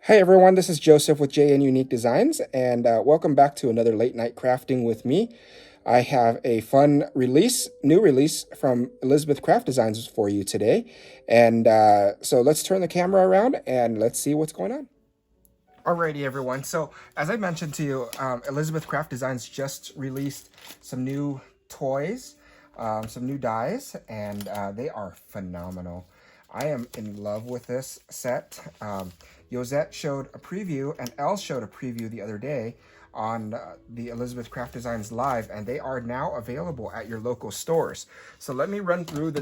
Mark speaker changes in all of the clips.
Speaker 1: Hey everyone, this is Joseph with JN Unique Designs, and welcome back to another late night crafting with me. I have a fun new release from Elizabeth Craft Designs for you today. And so let's turn the camera around and let's see what's going on. Alrighty everyone, so as I mentioned to you, Elizabeth Craft Designs just released some new toys, some new dies, and they are phenomenal. I am in love with this set. Joset showed a preview and Elle showed a preview the other day on the Elizabeth Craft Designs Live, and they are now available at your local stores. So let me run through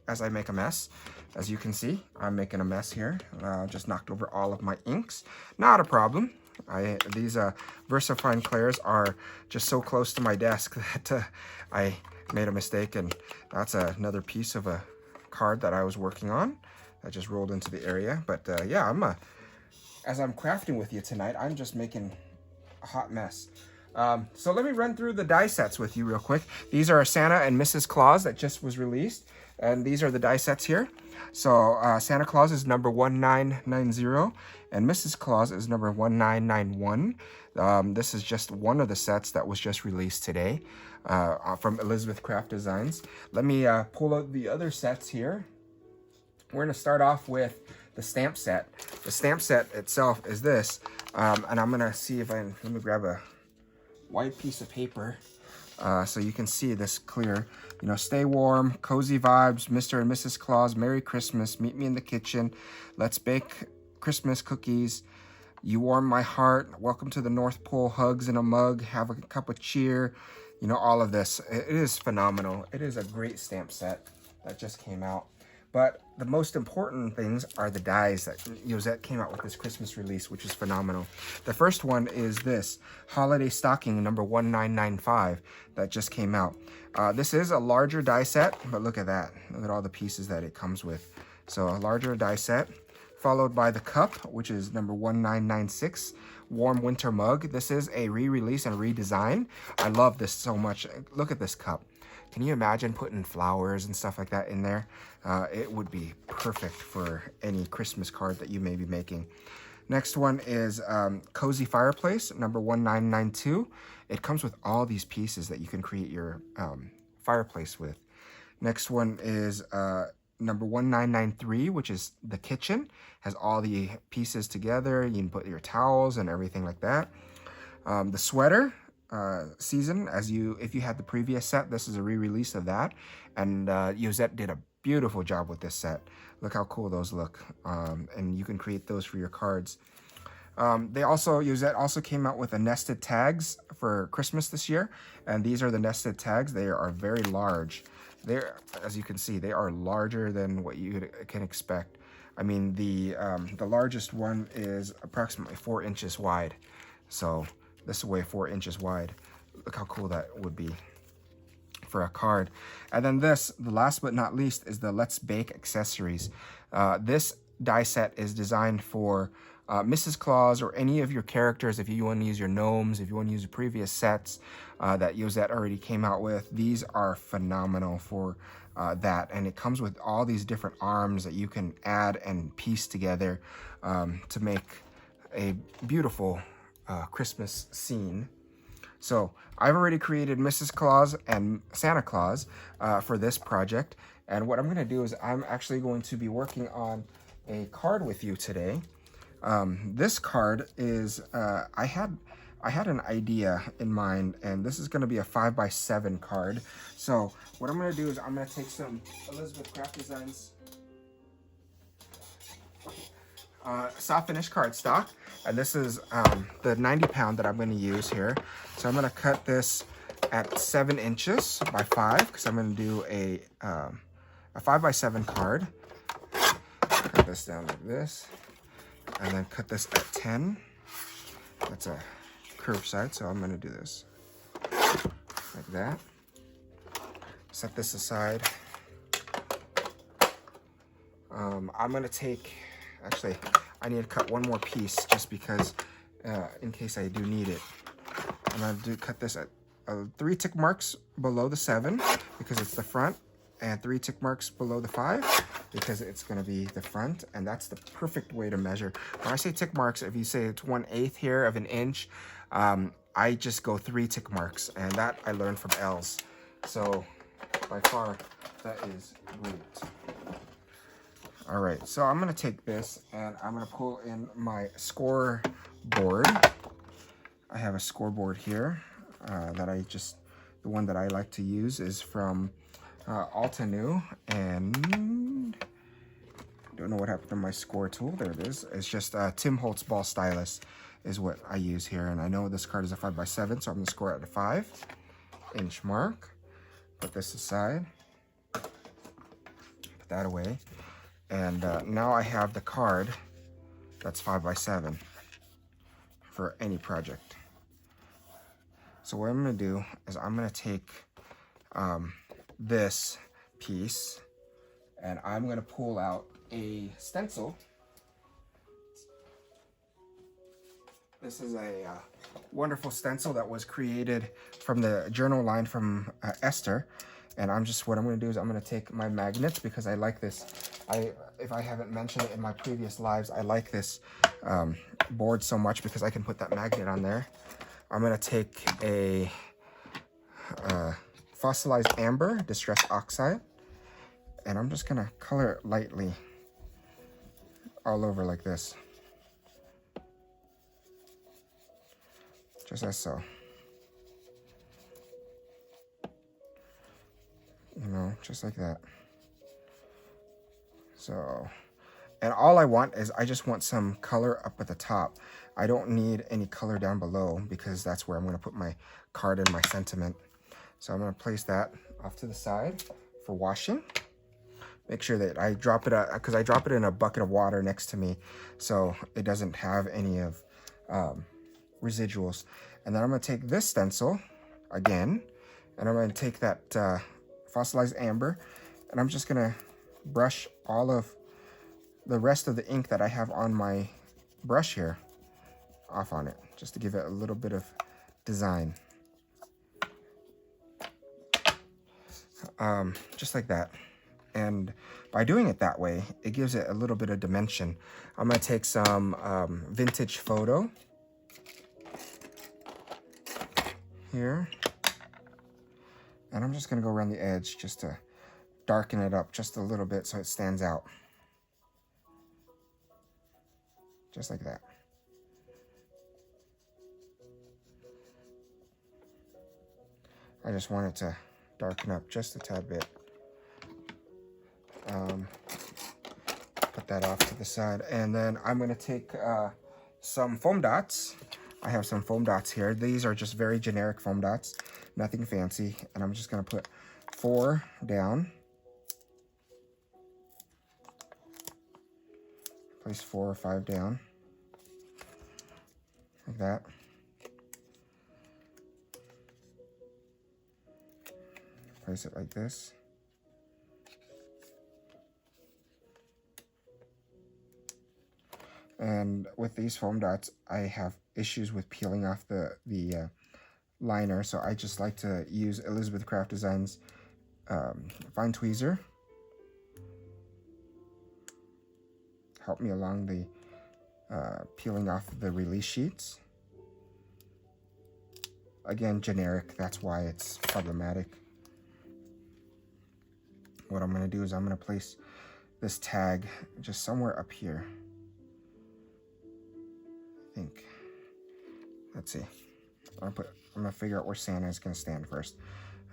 Speaker 1: as I make a mess. As you can see, I'm making a mess here. Just knocked over all of my inks. Not a problem. These VersaFine Clairs are just so close to my desk that I made a mistake, and that's another piece of a card that I was working on that just rolled into the area. But yeah, as I'm crafting with you tonight, I'm just making a hot mess. So let me run through the die sets with you real quick. These are Santa and Mrs. Claus that just was released, and these are the die sets here. So Santa Claus is number 1990 and Mrs. Claus is number 1991. This is just one of the sets that was just released today from Elizabeth Craft Designs. Let me pull out the other sets here. We're going to start off with the stamp set. The stamp set itself is this, and I'm going to see if let me grab a white piece of paper so you can see this clear. You know, stay warm, cozy vibes, Mr. and Mrs. Claus, Merry Christmas, meet me in the kitchen, let's bake Christmas cookies, you warm my heart, welcome to the North Pole, hugs in a mug, have a cup of cheer, you know, all of this. It is phenomenal. It is a great stamp set that just came out. But the most important things are the dies that Joset came out with this Christmas release, which is phenomenal. The first one is this Holiday Stocking number 1995 that just came out. This is a larger die set, but look at that. Look at all the pieces that it comes with. So a larger die set, followed by the cup, which is number 1996, Warm Winter Mug. This is a re-release and redesign. I love this so much. Look at this cup. Can you imagine putting flowers and stuff like that in there? It would be perfect for any Christmas card that you may be making. Next one is Cozy Fireplace, number 1992. It comes with all these pieces that you can create your fireplace with. Next one is number 1993, which is the kitchen. Has all the pieces together. You can put your towels and everything like that. The sweater season, if you had the previous set, this is a re-release of that, and Joset did a beautiful job with this set. Look how cool those look, and you can create those for your cards. Joset also came out with a nested tags for Christmas this year, and these are the nested tags. They are very large. As you can see, they are larger than what you can expect. I mean, the largest one is approximately 4 inches wide, so this will weigh 4 inches wide. Look how cool that would be for a card. And then the last but not least, is the Let's Bake accessories. This die set is designed for Mrs. Claus or any of your characters. If you want to use your gnomes, if you want to use the previous sets that Joset already came out with, these are phenomenal for that. And it comes with all these different arms that you can add and piece together to make a beautiful Christmas scene. So I've already created Mrs. Claus and Santa Claus for this project, and what I'm going to do is I'm actually going to be working on a card with you today. This card is I had an idea in mind, and this is going to be a 5x7 card. So what I'm going to do is I'm going to take some Elizabeth Craft Designs soft finish cardstock, and this is the 90 pound that I'm going to use here. So I'm going to cut this at 7 inches by 5 because I'm going to do a 5x7 card. Cut this down like this, and then cut this at 10. That's a curved side, so I'm going to do this like that. Set this aside. I'm going to take, actually, I need to cut one more piece just because in case I do need it. I'm going to cut this at 3 tick marks below the 7 because it's the front, and 3 tick marks below the 5. because it's going to be the front, and that's the perfect way to measure. When I say tick marks, if you say it's 1/8 here of an inch, I just go 3 tick marks, and that I learned from Els. So by far, that is great. All right, so I'm gonna take this and I'm gonna pull in my scoreboard. I have a scoreboard here the one that I like to use is from Altenew, and I don't know what happened to my score tool. There it is. It's just Tim Holtz ball stylus is what I use here, and I know this card is a 5x7, so I'm gonna score at a 5-inch mark. Put this aside. Put that away. And now I have the card that's 5x7 for any project. So what I'm going to do is I'm going to take this piece and I'm going to pull out a stencil. This is a wonderful stencil that was created from the journal line from Esther. And what I'm going to do is I'm going to take my magnets, because I like this. If I haven't mentioned it in my previous lives, I like this board so much because I can put that magnet on there. I'm going to take a fossilized amber distress oxide, and I'm just going to color it lightly all over like this. Just as so. You know, just like that. So, and all I want is I just want some color up at the top. I don't need any color down below, because that's where I'm going to put my card and my sentiment. So I'm going to place that off to the side for washing. Make sure that I drop it, because I drop it in a bucket of water next to me, so it doesn't have any of residuals. And then I'm going to take this stencil again, and I'm going to take that fossilized amber, and I'm just going to brush all of the rest of the ink that I have on my brush here off on it, just to give it a little bit of design. Just like that. And by doing it that way, it gives it a little bit of dimension. I'm going to take some vintage photo here, and I'm just going to go around the edge just to darken it up just a little bit so it stands out. Just like that. I just want it to darken up just a tad bit. Put that off to the side, and then I'm going to take some foam dots. I have some foam dots here. These are just very generic foam dots, nothing fancy, and I'm just going to put 4 down. Place 4 or 5 down, like that. Place it like this. And with these foam dots, I have issues with peeling off the liner, so I just like to use Elizabeth Craft Designs fine tweezer. Help me along the peeling off the release sheets. Again, generic, that's why it's problematic. What I'm going to do is I'm going to place this tag just somewhere up here. I think. Let's see. I'm going to figure out where Santa is going to stand first.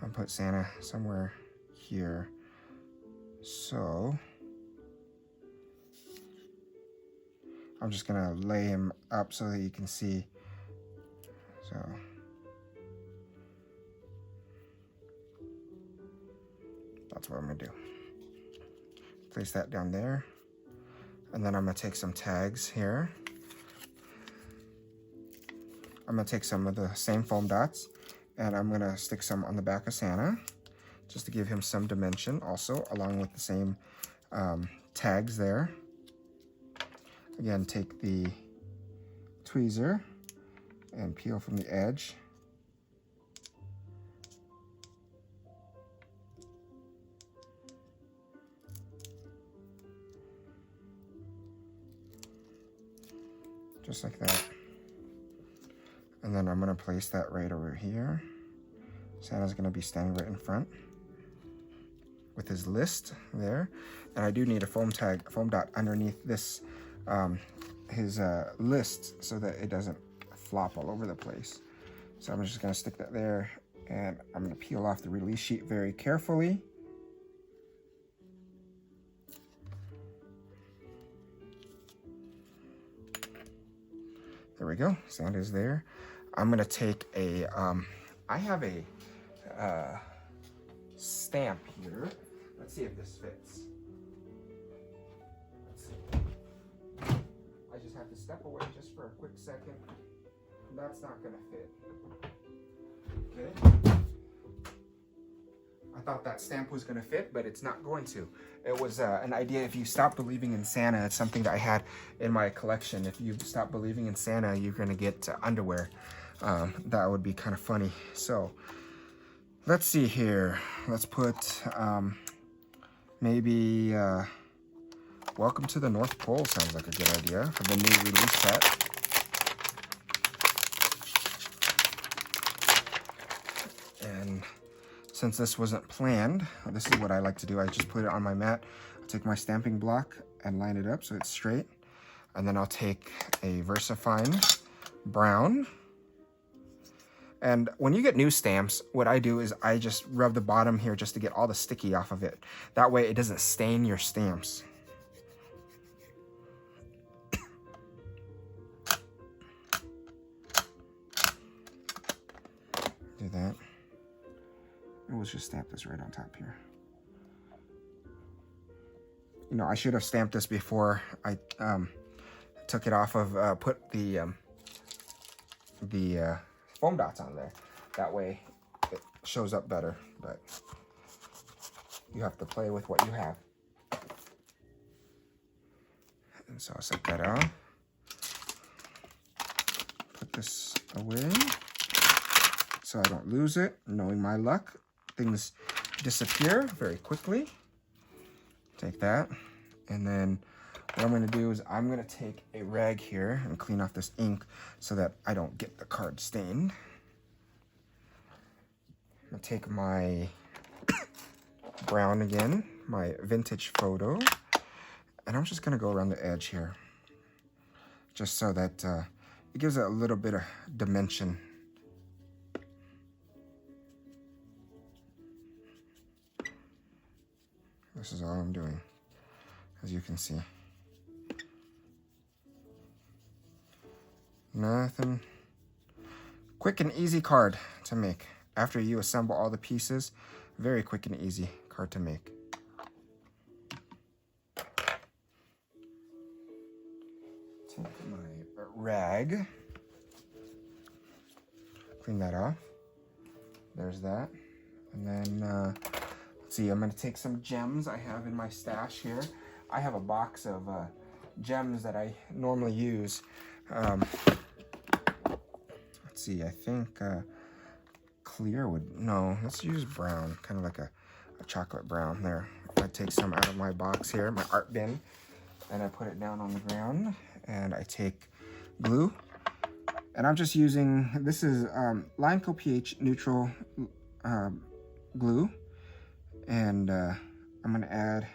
Speaker 1: I'll put Santa somewhere here. So I'm just going to lay him up so that you can see. So that's what I'm going to do. Place that down there. And then I'm going to take some tags here. I'm going to take some of the same foam dots, and I'm going to stick some on the back of Santa, just to give him some dimension also, along with the same tags there. Again, take the tweezer and peel from the edge. just like that. And then I'm gonna place that right over here. Santa's gonna be standing right in front with his list there. And I do need a foam dot underneath this, his list, so that it doesn't flop all over the place. So I'm just gonna stick that there, and I'm gonna peel off the release sheet very carefully. There we go, Santa's there. I'm gonna take a, I have a stamp here. Let's see if this fits. Let's see. I just have to step away just for a quick second. That's not gonna fit. Okay. I thought that stamp was gonna fit, but it's not going to. It was an idea. If you stop believing in Santa, it's something that I had in my collection. If you stop believing in Santa, you're gonna get underwear. That would be kind of funny. So let's see here. Let's put maybe Welcome to the North Pole sounds like a good idea for the new release set. And since this wasn't planned, this is what I like to do. I just put it on my mat. I'll take my stamping block and line it up so it's straight. And then I'll take a VersaFine brown. And when you get new stamps, what I do is I just rub the bottom here just to get all the sticky off of it. That way it doesn't stain your stamps. Do that. And we'll just stamp this right on top here. You know, I should have stamped this before I took it off of, put the foam dots on there. That way it shows up better, but you have to play with what you have. And so I'll set that on. Put this away so I don't lose it. Knowing my luck, things disappear very quickly. Take that, and then what I'm gonna do is I'm gonna take a rag here and clean off this ink so that I don't get the card stained. I'm gonna take my brown again, my vintage photo, and I'm just gonna go around the edge here, just so that it gives it a little bit of dimension. This is all I'm doing, as you can see. Nothing. Quick and easy card to make. After you assemble all the pieces, very quick and easy card to make. Take my rag. Clean that off. There's that. And then, let's see, I'm going to take some gems I have in my stash here. I have a box of gems that I normally use. Let's see, I think clear would, no, let's use brown, kind of like a chocolate brown there. I take some out of my box here, my art bin, and I put it down on the ground, and I take glue, and I'm just using, this is Lineco pH neutral glue, and I'm gonna add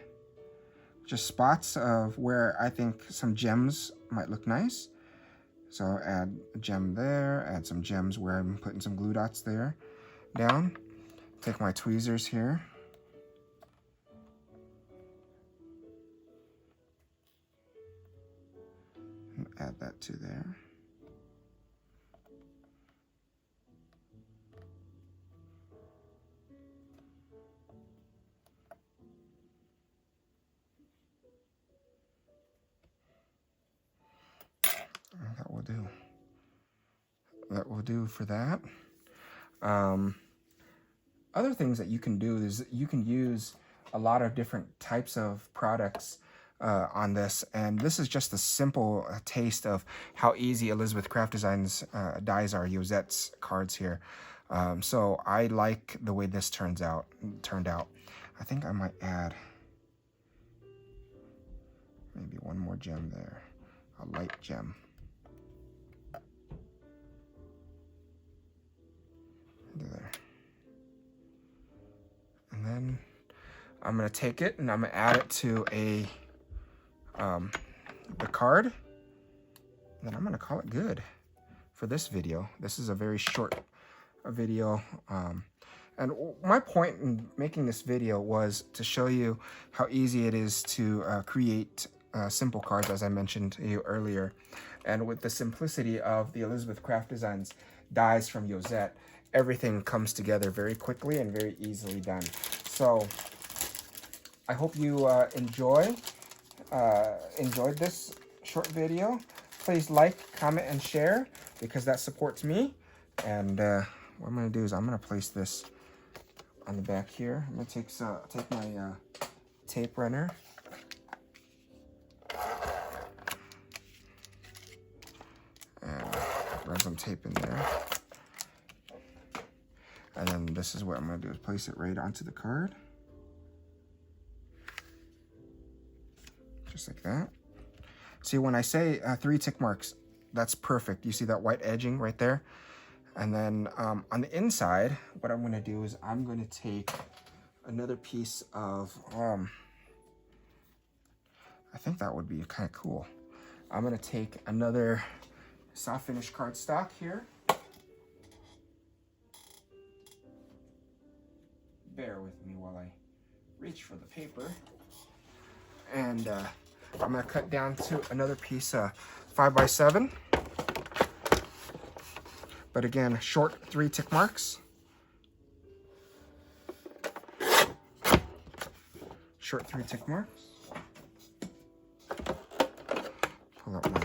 Speaker 1: just spots of where I think some gems might look nice. So I'll add a gem there, add some gems where I'm putting some glue dots there, down. Take my tweezers here. And add that to there. That will do. That will do for that. Other things that you can do is you can use a lot of different types of products on this, and this is just a simple taste of how easy Elizabeth Craft Designs dies are, Joset's cards here. So I like the way this turned out. I think I might add maybe one more gem there, a light gem. And I'm gonna take it and I'm gonna add it to the card. And then I'm gonna call it good for this video. This is a very short video. And my point in making this video was to show you how easy it is to create simple cards, as I mentioned to you earlier. And with the simplicity of the Elizabeth Craft Designs dies from Joset, everything comes together very quickly and very easily done. So I hope you enjoyed this short video. Please like, comment, and share because that supports me. And what I'm going to do is I'm going to place this on the back here. I'm going to take my tape runner. And run some tape in there. And then this is what I'm going to do is place it right onto the card. Just like that. See, when I say 3 tick marks, that's perfect. You see that white edging right there? And then on the inside, what I'm going to do is I'm going to take another piece of, I think that would be kind of cool. I'm going to take another soft finish cardstock here. Bear with me while I reach for the paper. And I'm going to cut down to another piece of 5x7. But again, short 3 tick marks. Short 3 tick marks. Pull out my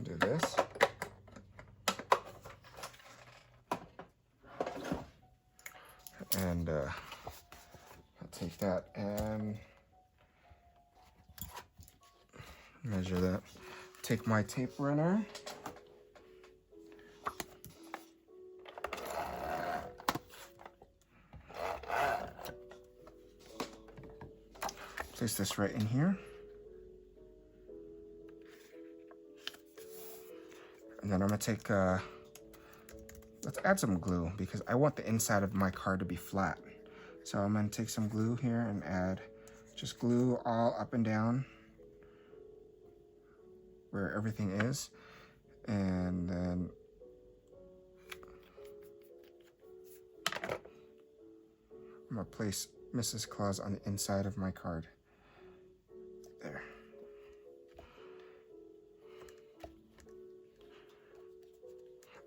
Speaker 1: do this. And I'll take that and measure that. Take my tape runner. Place this right in here. And then I'm gonna take, let's add some glue because I want the inside of my card to be flat. So I'm gonna take some glue here and add just glue all up and down where everything is. And then I'm gonna place Mrs. Claus on the inside of my card. There.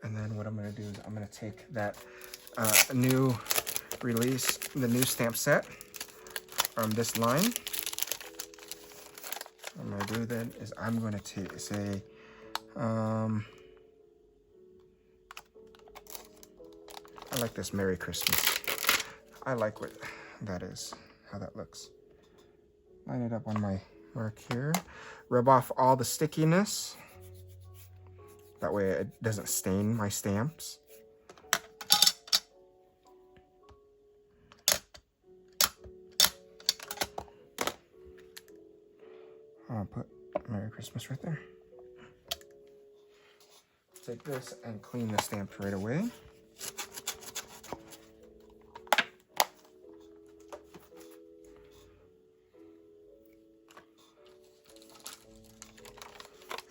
Speaker 1: And then what I'm going to do is I'm going to take that new release, the new stamp set from this line. What I'm going to do then is I'm going to say, I like this Merry Christmas. I like what that is, how that looks. Line it up on my mark here. Rub off all the stickiness. That way it doesn't stain my stamps. I'll put Merry Christmas right there. Take this and clean the stamp right away.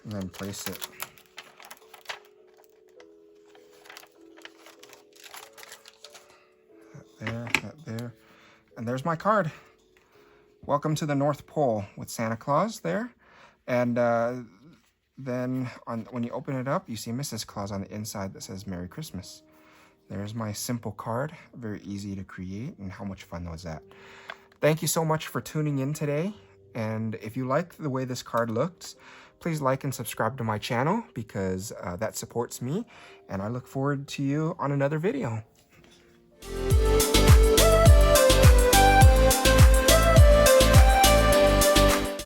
Speaker 1: And then place it there, and there's my card. Welcome to the North Pole with Santa Claus there. And then when you open it up, you see Mrs. Claus on the inside that says Merry Christmas. There's my simple card, very easy to create, and how much fun was that? Thank you so much for tuning in today. And if you like the way this card looks, please like and subscribe to my channel because that supports me. And I look forward to you on another video.